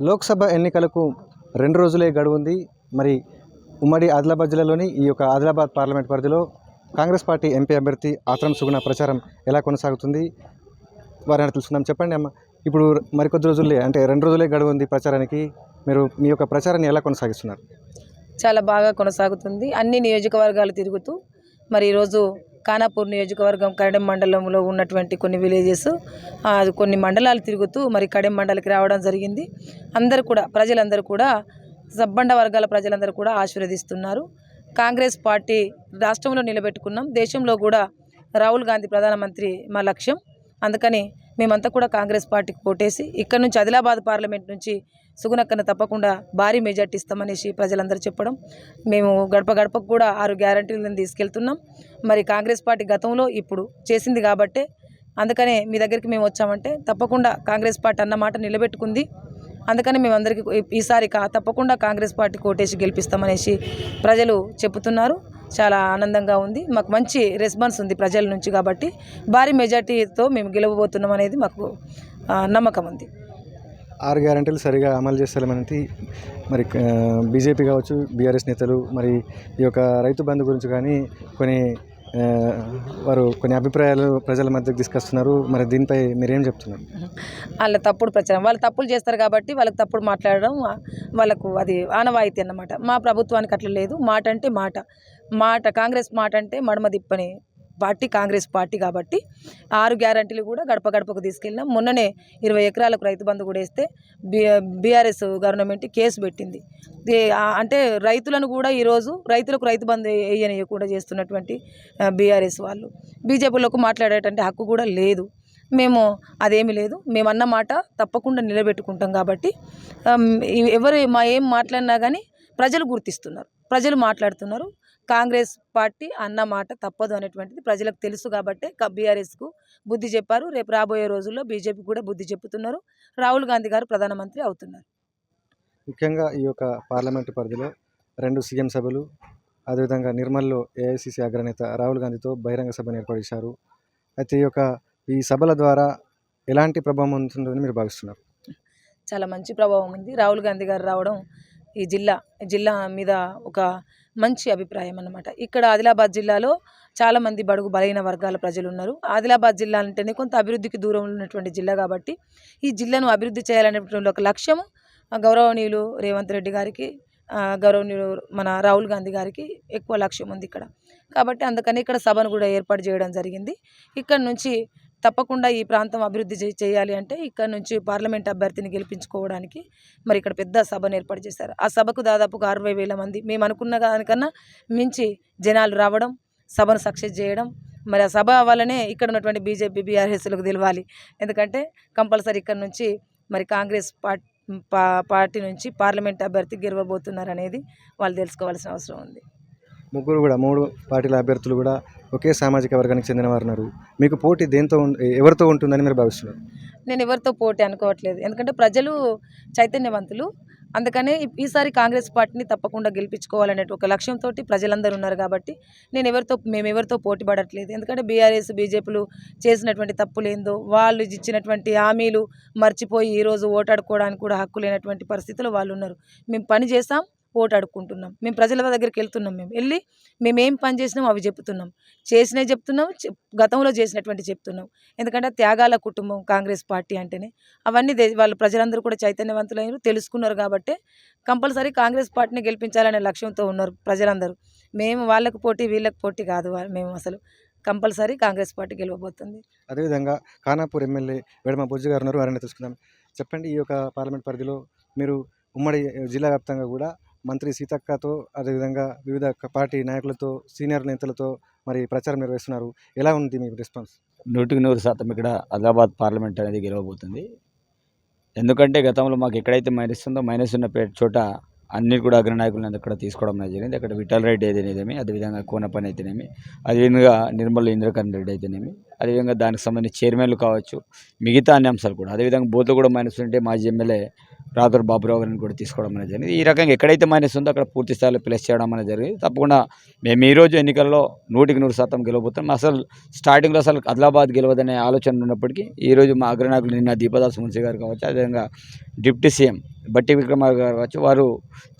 లోక్సభ ఎన్నికలకు 2 రోజులే గడువుంది. మరి ఉమ్మడి ఆదిలాబాద్ జిల్లాలోని ఈ యొక్క ఆదిలాబాద్ పార్లమెంట్ పరిధిలో కాంగ్రెస్ పార్టీ ఎంపీ అభ్యర్థి ఆత్రం సుగుణ ప్రచారం ఎలా కొనసాగుతుంది వారిని తెలుసుకుందాం. చెప్పండి అమ్మ, ఇప్పుడు మరికొద్ది రోజులే అంటే 2 రోజులే గడువుంది ప్రచారానికి. మీరు మీ యొక్క ప్రచారాన్ని ఎలా కొనసాగిస్తున్నారు? చాలా బాగా కొనసాగుతుంది. అన్ని నియోజకవర్గాలు తిరుగుతూ మరి ఈరోజు ఖానాపూర్ నియోజకవర్గం కడెం మండలంలో ఉన్నటువంటి కొన్ని విలేజెస్ కొన్ని మండలాలు తిరుగుతూ మరి కడెం మండలికి రావడం జరిగింది. అందరూ కూడా ప్రజలందరూ కూడా సబ్బండ వర్గాల ప్రజలందరూ కూడా ఆశీర్వదిస్తున్నారు. కాంగ్రెస్ పార్టీ రాష్ట్రంలో నిలబెట్టుకున్నాం, దేశంలో కూడా రాహుల్ గాంధీ ప్రధానమంత్రి మా లక్ష్యం. అందుకని మేమంతా కూడా కాంగ్రెస్ పార్టీకి ఓటేసి ఇక్కడ నుంచి ఆదిలాబాద్ పార్లమెంట్ నుంచి సుగుణక్కను తప్పకుండా భారీ మెజార్టీ ఇస్తామనేసి ప్రజలందరూ చెప్పడం, మేము గడప గడపకు కూడా 6 గ్యారంటీలను తీసుకెళ్తున్నాం. మరి కాంగ్రెస్ పార్టీ గతంలో ఇప్పుడు చేసింది కాబట్టే అందుకనే మీ దగ్గరికి మేము వచ్చామంటే తప్పకుండా కాంగ్రెస్ పార్టీ అన్నమాట నిలబెట్టుకుంది. అందుకని మేమందరికీ ఈసారి తప్పకుండా కాంగ్రెస్ పార్టీకి ఓటేసి గెలిపిస్తామనేసి ప్రజలు చెబుతున్నారు. చాలా ఆనందంగా ఉంది, మాకు మంచి రెస్పాన్స్ ఉంది ప్రజల నుంచి. కాబట్టి భారీ మెజార్టీతో మేము గెలవబోతున్నాం అనేది మాకు నమ్మకం ఉంది. 6 గ్యారంటీలు సరిగా అమలు చేస్తామనేది మరి బీజేపీ కావచ్చు, బీఆర్ఎస్ నేతలు మరి ఈ యొక్క రైతు బంధు గురించి కానీ వారు కొన్ని అభిప్రాయాలు ప్రజల మధ్యకు తీసుకొస్తున్నారు. మరి దీనిపై మీరేం చెప్తున్నారు? వాళ్ళ తప్పుడు ప్రచారం, వాళ్ళు తప్పులు చేస్తారు కాబట్టి వాళ్ళకి తప్పుడు మాట్లాడడం వాళ్ళకు అది ఆనవాయితీ అన్నమాట. మా ప్రభుత్వానికి అట్లా లేదు. మాట అంటే మాట కాంగ్రెస్ మాట అంటే మడమ తిప్పని పార్టీ కాంగ్రెస్ పార్టీ. కాబట్టి 6 గ్యారంటీలు కూడా గడప గడపకు తీసుకెళ్ళినాం. మొన్ననే 20 ఎకరాలకు రైతు బంధు కూడా వేస్తే బీఆర్ఎస్ గవర్నమెంట్ కేసు పెట్టింది. అంటే రైతులను కూడా ఈరోజు రైతులకు రైతు బంధు వేయకుండా చేస్తున్నటువంటి బీఆర్ఎస్ వాళ్ళు బీజేపీలోకి మాట్లాడేటువంటి హక్కు కూడా లేదు. మేము అదేమీ లేదు, మేము అన్న మాట తప్పకుండా నిలబెట్టుకుంటాం. కాబట్టి ఎవరు ఏం మాట్లాడినా కానీ ప్రజలు గుర్తిస్తున్నారు, ప్రజలు మాట్లాడుతున్నారు. కాంగ్రెస్ పార్టీ అన్న మాట తప్పదు అనేటువంటిది ప్రజలకు తెలుసు. కాబట్టి బీఆర్ఎస్కు బుద్ధి చెప్పారు. రేపు రాబోయే రోజుల్లో బీజేపీ కూడా బుద్ధి చెప్తున్నారు. రాహుల్ గాంధీ గారు ప్రధానమంత్రి అవుతున్నారు. ముఖ్యంగా ఈ యొక్క పార్లమెంటు పరిధిలో 2 సీఎం సభలు, అదేవిధంగా నిర్మల్లో ఏఐసీసీ అగ్రనేత రాహుల్ గాంధీతో బహిరంగ సభను ఏర్పాటు చేశారు. అయితే ఈ సభల ద్వారా ఎలాంటి ప్రభావం ఉంటుందని మీరు భావిస్తున్నారు? చాలా మంచి ప్రభావం ఉంది. రాహుల్ గాంధీ గారు రావడం ఈ జిల్లా మీద ఒక మంచి అభిప్రాయం అన్నమాట. ఇక్కడ ఆదిలాబాద్ జిల్లాలో చాలామంది బడుగు బలైన వర్గాల ప్రజలు ఉన్నారు. ఆదిలాబాద్ జిల్లా అంటేనే కొంత అభివృద్ధికి దూరం ఉన్నటువంటి జిల్లా. కాబట్టి ఈ జిల్లాను అభివృద్ధి చేయాలనేటువంటి ఒక లక్ష్యము గౌరవనీయులు రేవంత్ రెడ్డి గారికి, గౌరవనీయులు మన రాహుల్ గాంధీ గారికి ఎక్కువ లక్ష్యం ఉంది ఇక్కడ. కాబట్టి అందుకని ఇక్కడ సభను కూడా ఏర్పాటు చేయడం జరిగింది. ఇక్కడ నుంచి తప్పకుండా ఈ ప్రాంతం అభివృద్ధి చేయాలి అంటే ఇక్కడ నుంచి పార్లమెంట్ అభ్యర్థిని గెలిపించుకోవడానికి మరి ఇక్కడ పెద్ద సభను ఏర్పాటు చేశారు. ఆ సభకు దాదాపుగా 60,000 మంది, మేము అనుకున్న దానికన్నా మించి జనాలు రావడం, సభను సక్సెస్ చేయడం. మరి ఆ సభ వల్లనే ఇక్కడ ఉన్నటువంటి బీజేపీ బీఆర్ఎస్లకు తెలవాలి. ఎందుకంటే కంపల్సరీ ఇక్కడ నుంచి మరి కాంగ్రెస్ పార్టీ నుంచి పార్లమెంట్ అభ్యర్థి గెలవబోతున్నారు అనేది వాళ్ళు తెలుసుకోవాల్సిన అవసరం ఉంది. 3 పార్టీల అభ్యర్థులు కూడా ఒకే సామాజిక వర్గానికి చెందిన వారు ఉన్నారు. మీకు పోటీ ఎవరితో ఉంటుందని మీరు భావిస్తున్నారు? నేను ఎవరితో పోటీ అనుకోవట్లేదు, ఎందుకంటే ప్రజలు చైతన్యవంతులు. అందుకనే ఈసారి కాంగ్రెస్ పార్టీని తప్పకుండా గెలిపించుకోవాలనే ఒక లక్ష్యంతో ప్రజలందరూ ఉన్నారు. కాబట్టి మేము ఎవరితో పోటీ పడట్లేదు. ఎందుకంటే బీఆర్ఎస్ బీజేపీలు చేసినటువంటి తప్పులేందో, వాళ్ళు ఇచ్చినటువంటి హామీలు మర్చిపోయి ఈరోజు ఓటాడుకోవడానికి కూడా హక్కు లేనటువంటి పరిస్థితుల్లో వాళ్ళు ఉన్నారు. మేము పని చేస్తాం, ఓటు అడుక్కుంటున్నాం, మేము ప్రజల దగ్గరికి వెళ్తున్నాం, మేమేం పని చేసినాం అవి చెప్తున్నాం, చేసినవి చెప్తున్నాం, గతంలో చేసినటువంటి చెప్తున్నాం. ఎందుకంటే త్యాగాల కుటుంబం కాంగ్రెస్ పార్టీ అంటేనే. అవన్నీ వాళ్ళు ప్రజలందరూ కూడా చైతన్యవంతులైన తెలుసుకున్నారు. కాబట్టి కంపల్సరీ కాంగ్రెస్ పార్టీని గెలిపించాలనే లక్ష్యంతో ఉన్నారు ప్రజలందరూ. మేము వాళ్ళకు పోటీ వీళ్ళకి పోటీ కాదు, మేము అసలు కంపల్సరీ కాంగ్రెస్ పార్టీ గెలవబోతుంది. అదేవిధంగా ఖానాపూర్ ఎమ్మెల్యే వెడమ బుజ్జి గారు ఉన్నారు, వారిని తెలుసుకుందాం. చెప్పండి, ఈ యొక్క పార్లమెంట్ పరిధిలో మీరు ఉమ్మడి జిల్లా వ్యాప్తంగా కూడా మంత్రి సీతక్కతో, అదేవిధంగా వివిధ పార్టీ నాయకులతో, సీనియర్ నేతలతో మరి ప్రచారం నిర్వహిస్తున్నారు. ఎలా ఉంది మీ రెస్పాన్స్? 100% ఇక్కడ ఆదిలాబాద్ పార్లమెంట్ అనేది గెలవబోతుంది. ఎందుకంటే గతంలో మాకు ఎక్కడైతే మైనస్ ఉందో, మైనస్ ఉన్న చోట అన్ని కూడా అగ్రనాయకులను అక్కడ తీసుకోవడం అనేది జరిగింది. అక్కడ విఠల్ రెడ్డి అయితేనేమి, అదేవిధంగా కోనపని అయితేనేమి, అదేవిధంగా నిర్మల్ ఇంద్రకరణ్ రెడ్డి అయితేనేమి, అదేవిధంగా దానికి సంబంధించి చైర్మన్లు కావచ్చు, మిగతా అన్ని అంశాలు కూడా, అదేవిధంగా బోత్ కూడా మైనస్ ఉంటే మాజీ ఎమ్మెల్యే రాథోర్ బాబురావు గారిని కూడా తీసుకోవడం అనేది జరిగింది. ఈ రకంగా ఎక్కడైతే మైనస్ ఉందో అక్కడ పూర్తి స్థాయిలో ప్లస్ చేయడం అనేది జరిగింది. తప్పకుండా మేము ఈరోజు ఎన్నికల్లో 100% గెలవబోతున్నాం. అసలు స్టార్టింగ్లో అసలు ఆదిలాబాద్ గెలవదనే ఆలోచన ఉన్నప్పటికీ ఈరోజు మా అగ్రనాయకులు నిన్న దీపదాస్ మున్సి గారు కావచ్చు, అదేవిధంగా డిప్యూటీ సీఎం బట్టి విక్రమార్ గారు కావచ్చు, వారు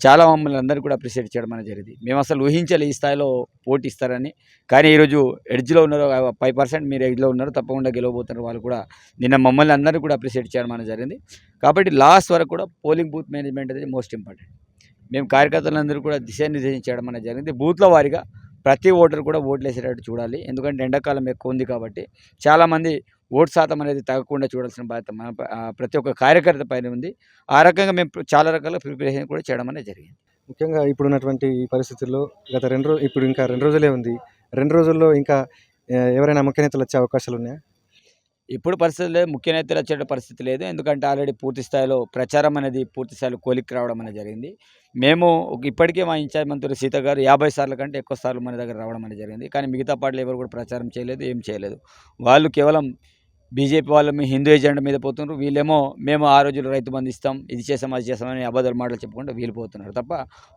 చాలా మమ్మల్ని అందరూ కూడా అప్రిషియేట్ చేయడం అనేది జరిగింది. మేము అసలు ఊహించాలి ఈ స్థాయిలో పోటీ ఇస్తారని. కానీ ఈరోజు ఎడ్జ్లో ఉన్నారు, 5% మీరు ఎడ్జ్లో ఉన్నారు, తప్పకుండా గెలవబోతున్నారు. వాళ్ళు కూడా నిన్న మమ్మల్ని అందరూ కూడా అప్రిషియేట్ చేయడం అనేది జరిగింది. కాబట్టి లాస్ట్ వరకు కూడా పోలింగ్ బూత్ మేనేజ్మెంట్ అనేది మోస్ట్ ఇంపార్టెంట్. మేము కార్యకర్తలందరూ కూడా దిశానిర్దేశం చేయడం అనేది జరిగింది. బూత్ల వారీగా ప్రతి ఓటర్ కూడా ఓట్లు వేసేటట్టు చూడాలి. ఎందుకంటే ఎండాకాలం ఎక్కువ ఉంది కాబట్టి చాలామంది ఓటు శాతం అనేది తగ్గకుండా చూడాల్సిన బాధ్యత ప్రతి ఒక్క కార్యకర్త పైన ఉంది. ఆ రకంగా మేము చాలా రకాల ప్రిపరేషన్ కూడా చేయడం అనేది జరిగింది. ముఖ్యంగా ఇప్పుడున్నటువంటి ఈ పరిస్థితుల్లో గత 2 రోజులు, ఇప్పుడు ఇంకా 2 రోజులే ఉంది. 2 రోజుల్లో ఇంకా ఎవరైనా ముఖ్య నేతలు వచ్చే అవకాశాలు ఉన్నాయా? ఇప్పుడు పరిస్థితి లేదు, ముఖ్య నేతలు వచ్చే పరిస్థితి లేదు. ఎందుకంటే ఆల్రెడీ పూర్తి స్థాయిలో ప్రచారం అనేది పూర్తి స్థాయిలో కొలిక్కి రావడం అనేది జరిగింది. మేము ఇప్పటికే మా ఇన్ఛార్జ్ మంత్రి సీత గారు 50 సార్ల కంటే ఎక్కువ సార్లు మన దగ్గర రావడం అనేది జరిగింది. కానీ మిగతా పార్టీలు ఎవరు కూడా ప్రచారం చేయలేదు, ఏం చేయలేదు. వాళ్ళు కేవలం బీజేపీ వాళ్ళు మీ హిందూ ఎజెండా మీద పోతున్నారు. వీళ్ళేమో మేము ఆ రోజులు రైతు బంధు ఇస్తాం, ఇది చేస్తాం, అది చేస్తామని అబద్ధాలు మాటలు చెప్పుకుంటూ వీళ్ళు పోతున్నారు తప్ప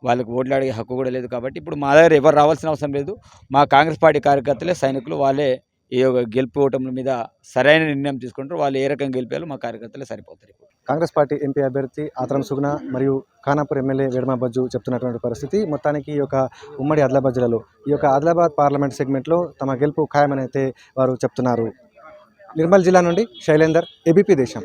వాళ్ళకి ఓట్లు అడిగే హక్కు కూడా లేదు. కాబట్టి ఇప్పుడు మా దగ్గర ఎవరు రావాల్సిన అవసరం లేదు. మా కాంగ్రెస్ పార్టీ కార్యకర్తలే, సైనికులు వాళ్ళే ఈ యొక్క గెలుపు ఓటముల మీద సరైన నిర్ణయం తీసుకుంటారు. వాళ్ళు ఏ రకంగా గెలిపాలో మా కార్యకర్తలే సరిపోతారు. కాంగ్రెస్ పార్టీ ఎంపీ అభ్యర్థి ఆత్రం సుగుణ మరియు ఖానాపూర్ ఎమ్మెల్యే వేడమ బజ్జు చెప్తున్నటువంటి పరిస్థితి. మొత్తానికి ఈ యొక్క ఉమ్మడి ఆదిలాబాద్ జిల్లాలో ఈ యొక్క ఆదిలాబాద్ పార్లమెంట్ సెగ్మెంట్లో తమ గెలుపు ఖాయమని అయితే వారు చెప్తున్నారు. నిర్మల్ జిల్లా నుండి శైలేందర్, ఏబీపీ దేశం.